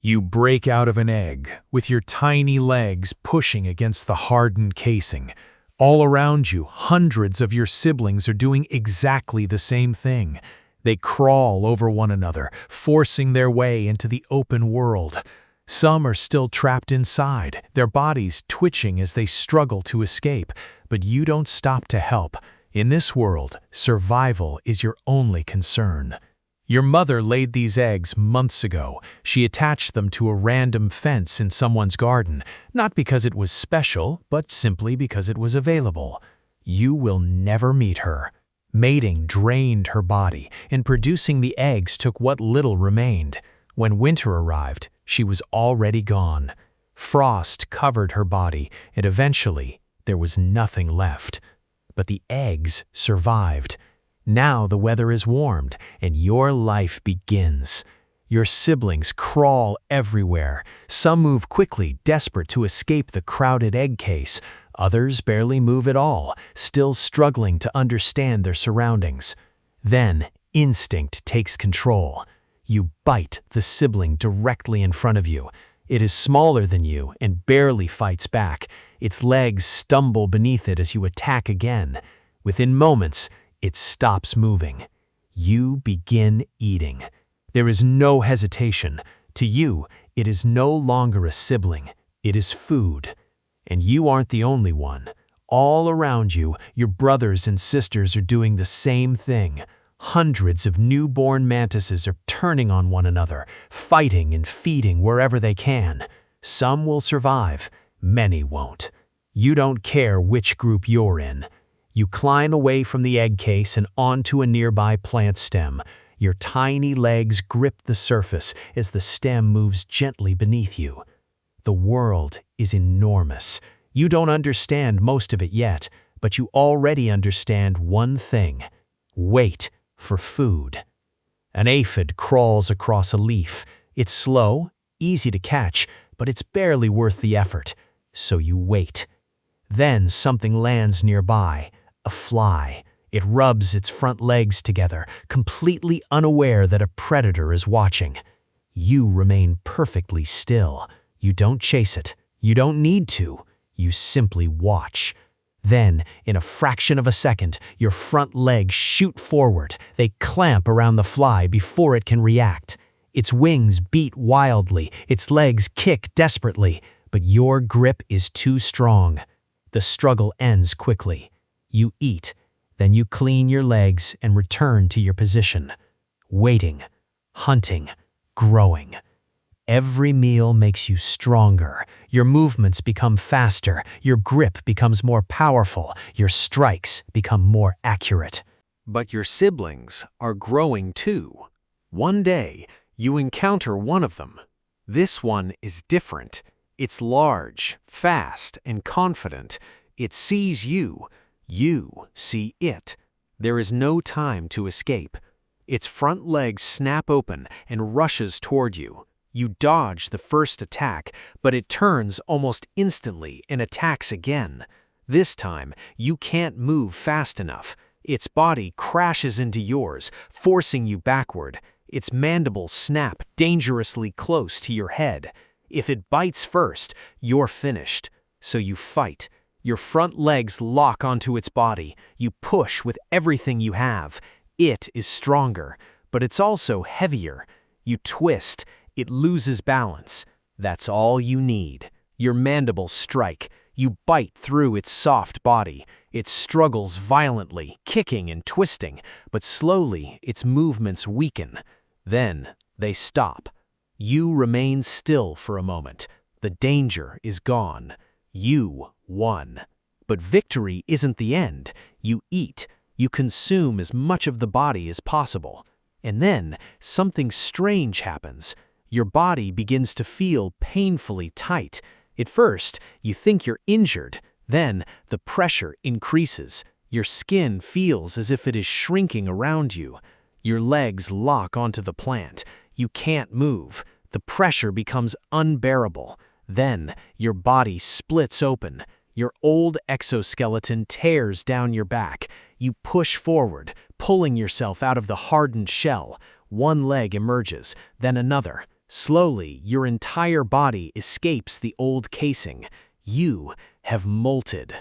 You break out of an egg, with your tiny legs pushing against the hardened casing. All around you, hundreds of your siblings are doing exactly the same thing. They crawl over one another, forcing their way into the open world. Some are still trapped inside, their bodies twitching as they struggle to escape, but you don't stop to help. In this world, survival is your only concern. Your mother laid these eggs months ago. She attached them to a random fence in someone's garden, not because it was special, but simply because it was available. You will never meet her. Mating drained her body, and producing the eggs took what little remained. When winter arrived, she was already gone. Frost covered her body, and eventually, there was nothing left. But the eggs survived. Now the weather is warmed, and your life begins. Your siblings crawl everywhere. Some move quickly, desperate to escape the crowded egg case. Others barely move at all, still struggling to understand their surroundings. Then, instinct takes control. You bite the sibling directly in front of you. It is smaller than you and barely fights back. Its legs stumble beneath it as you attack again. Within moments, it stops moving. You begin eating. There is no hesitation. To you, it is no longer a sibling. It is food. And you aren't the only one. All around you, your brothers and sisters are doing the same thing. Hundreds of newborn mantises are turning on one another, fighting and feeding wherever they can. Some will survive. Many won't. You don't care which group you're in. You climb away from the egg case and onto a nearby plant stem. Your tiny legs grip the surface as the stem moves gently beneath you. The world is enormous. You don't understand most of it yet, but you already understand one thing. Wait for food. An aphid crawls across a leaf. It's slow, easy to catch, but it's barely worth the effort. So you wait. Then something lands nearby. A fly. It rubs its front legs together, completely unaware that a predator is watching. You remain perfectly still. You don't chase it. You don't need to. You simply watch. Then, in a fraction of a second, your front legs shoot forward. They clamp around the fly before it can react. Its wings beat wildly. Its legs kick desperately. But your grip is too strong. The struggle ends quickly. You eat, then you clean your legs and return to your position. Waiting, hunting, growing. Every meal makes you stronger. Your movements become faster. Your grip becomes more powerful. Your strikes become more accurate. But your siblings are growing too. One day, you encounter one of them. This one is different. It's large, fast, and confident. It sees you. You see it. There is no time to escape. Its front legs snap open and rushes toward you. You dodge the first attack, but it turns almost instantly and attacks again. This time, you can't move fast enough. Its body crashes into yours, forcing you backward. Its mandibles snap dangerously close to your head. If it bites first, you're finished. So you fight. Your front legs lock onto its body. You push with everything you have. It is stronger, but it's also heavier. You twist. It loses balance. That's all you need. Your mandibles strike. You bite through its soft body. It struggles violently, kicking and twisting, but slowly its movements weaken. Then they stop. You remain still for a moment. The danger is gone. You won. But victory isn't the end. You eat. You consume as much of the body as possible. And then something strange happens. Your body begins to feel painfully tight. At first, you think you're injured. Then, the pressure increases. Your skin feels as if it is shrinking around you. Your legs lock onto the plant. You can't move. The pressure becomes unbearable. Then, your body splits open. Your old exoskeleton tears down your back. You push forward, pulling yourself out of the hardened shell. One leg emerges, then another. Slowly, your entire body escapes the old casing. You have molted.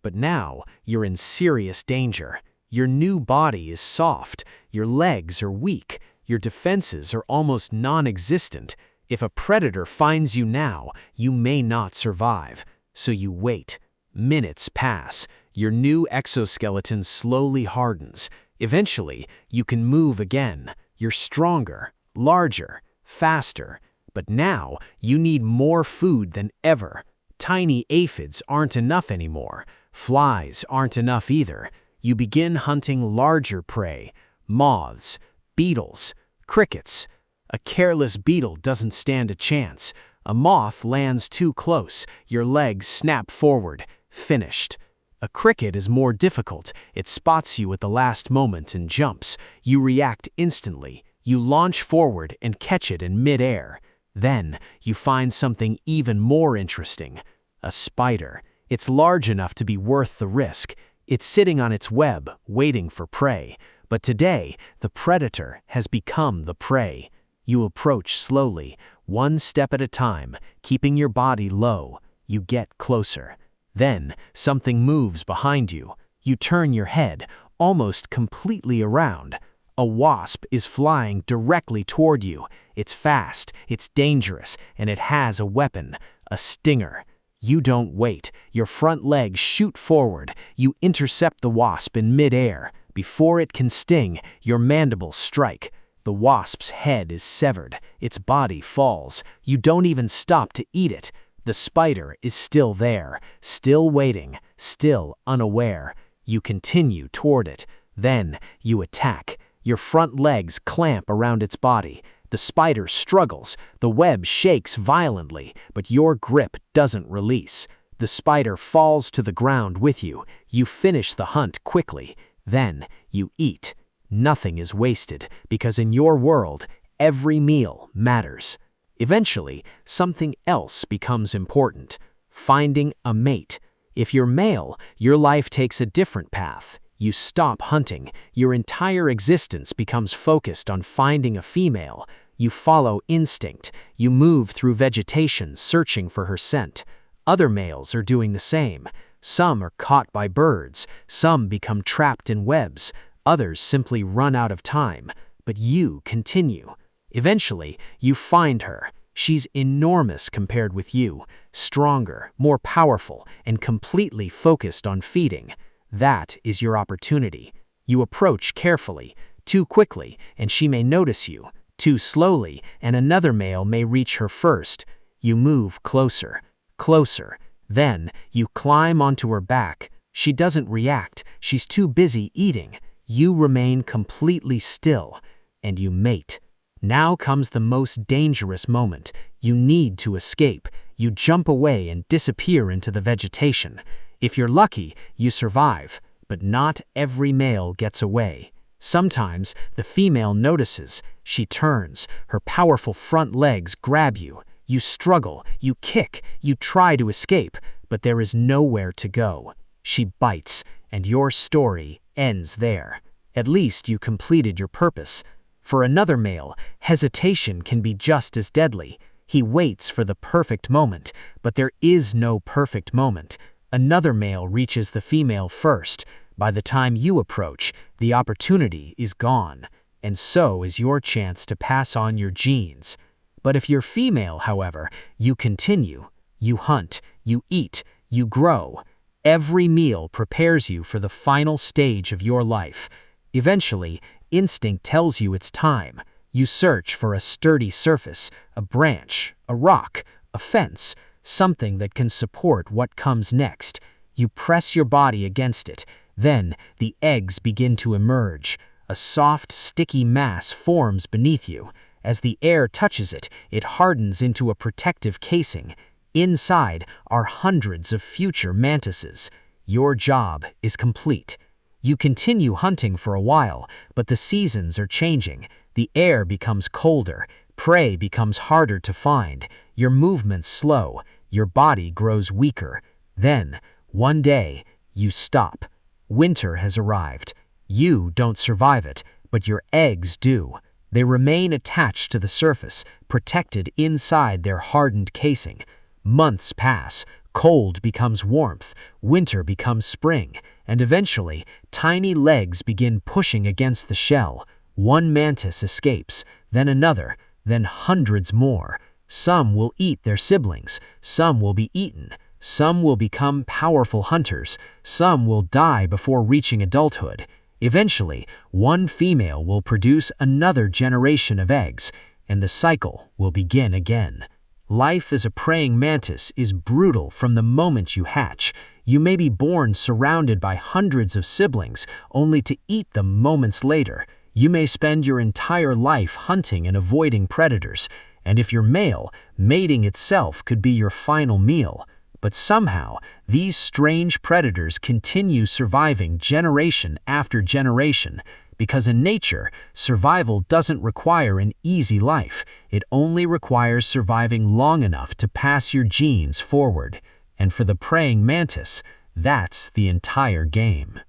But now, you're in serious danger. Your new body is soft, your legs are weak, your defenses are almost non-existent. If a predator finds you now, you may not survive. So you wait. Minutes pass. Your new exoskeleton slowly hardens. Eventually, you can move again. You're stronger, larger, faster. But now, you need more food than ever. Tiny aphids aren't enough anymore. Flies aren't enough either. You begin hunting larger prey, moths, beetles, crickets. A careless beetle doesn't stand a chance. A moth lands too close, your legs snap forward, finished. A cricket is more difficult. It spots you at the last moment and jumps. You react instantly. You launch forward and catch it in midair. Then, you find something even more interesting. A spider. It's large enough to be worth the risk. It's sitting on its web, waiting for prey. But today, the predator has become the prey. You approach slowly, one step at a time, keeping your body low. You get closer. Then, something moves behind you. You turn your head, almost completely around. A wasp is flying directly toward you. It's fast, it's dangerous, and it has a weapon, a stinger. You don't wait. Your front legs shoot forward. You intercept the wasp in midair. Before it can sting, your mandibles strike. The wasp's head is severed. Its body falls. You don't even stop to eat it. The spider is still there, still waiting, still unaware. You continue toward it. Then you attack. Your front legs clamp around its body. The spider struggles. The web shakes violently, but your grip doesn't release. The spider falls to the ground with you. You finish the hunt quickly. Then you eat. Nothing is wasted, because in your world, every meal matters. Eventually, something else becomes important. Finding a mate. If you're male, your life takes a different path. You stop hunting. Your entire existence becomes focused on finding a female. You follow instinct. You move through vegetation searching for her scent. Other males are doing the same. Some are caught by birds. Some become trapped in webs. Others simply run out of time. But you continue. Eventually, you find her. She's enormous compared with you, stronger, more powerful, and completely focused on feeding. That is your opportunity. You approach carefully, too quickly, and she may notice you. Too slowly, and another male may reach her first. You move closer, closer. Then, you climb onto her back. She doesn't react. She's too busy eating. You remain completely still, and you mate. Now comes the most dangerous moment. You need to escape. You jump away and disappear into the vegetation. If you're lucky, you survive, but not every male gets away. Sometimes, the female notices. She turns. Her powerful front legs grab you. You struggle, you kick, you try to escape, but there is nowhere to go. She bites, and your story ends there. At least you completed your purpose. For another male, hesitation can be just as deadly. He waits for the perfect moment, but there is no perfect moment. Another male reaches the female first. By the time you approach, the opportunity is gone, and so is your chance to pass on your genes. But if you're female, however, you continue. You hunt, you eat, you grow. Every meal prepares you for the final stage of your life. Eventually, instinct tells you it's time. You search for a sturdy surface, a branch, a rock, a fence, something that can support what comes next. You press your body against it. Then, the eggs begin to emerge. A soft, sticky mass forms beneath you. As the air touches it, it hardens into a protective casing. Inside are hundreds of future mantises. Your job is complete. You continue hunting for a while, but the seasons are changing. The air becomes colder. Prey becomes harder to find. Your movements slow. Your body grows weaker. Then, one day, you stop. Winter has arrived. You don't survive it, but your eggs do. They remain attached to the surface, protected inside their hardened casing. Months pass, cold becomes warmth, winter becomes spring, and eventually, tiny legs begin pushing against the shell. One mantis escapes, then another, then hundreds more. Some will eat their siblings, some will be eaten, some will become powerful hunters, some will die before reaching adulthood. Eventually, one female will produce another generation of eggs, and the cycle will begin again. Life as a praying mantis is brutal from the moment you hatch. You may be born surrounded by hundreds of siblings, only to eat them moments later. You may spend your entire life hunting and avoiding predators, and if you're male, mating itself could be your final meal. But somehow, these strange predators continue surviving generation after generation, because in nature, survival doesn't require an easy life. It only requires surviving long enough to pass your genes forward. And for the praying mantis, that's the entire game.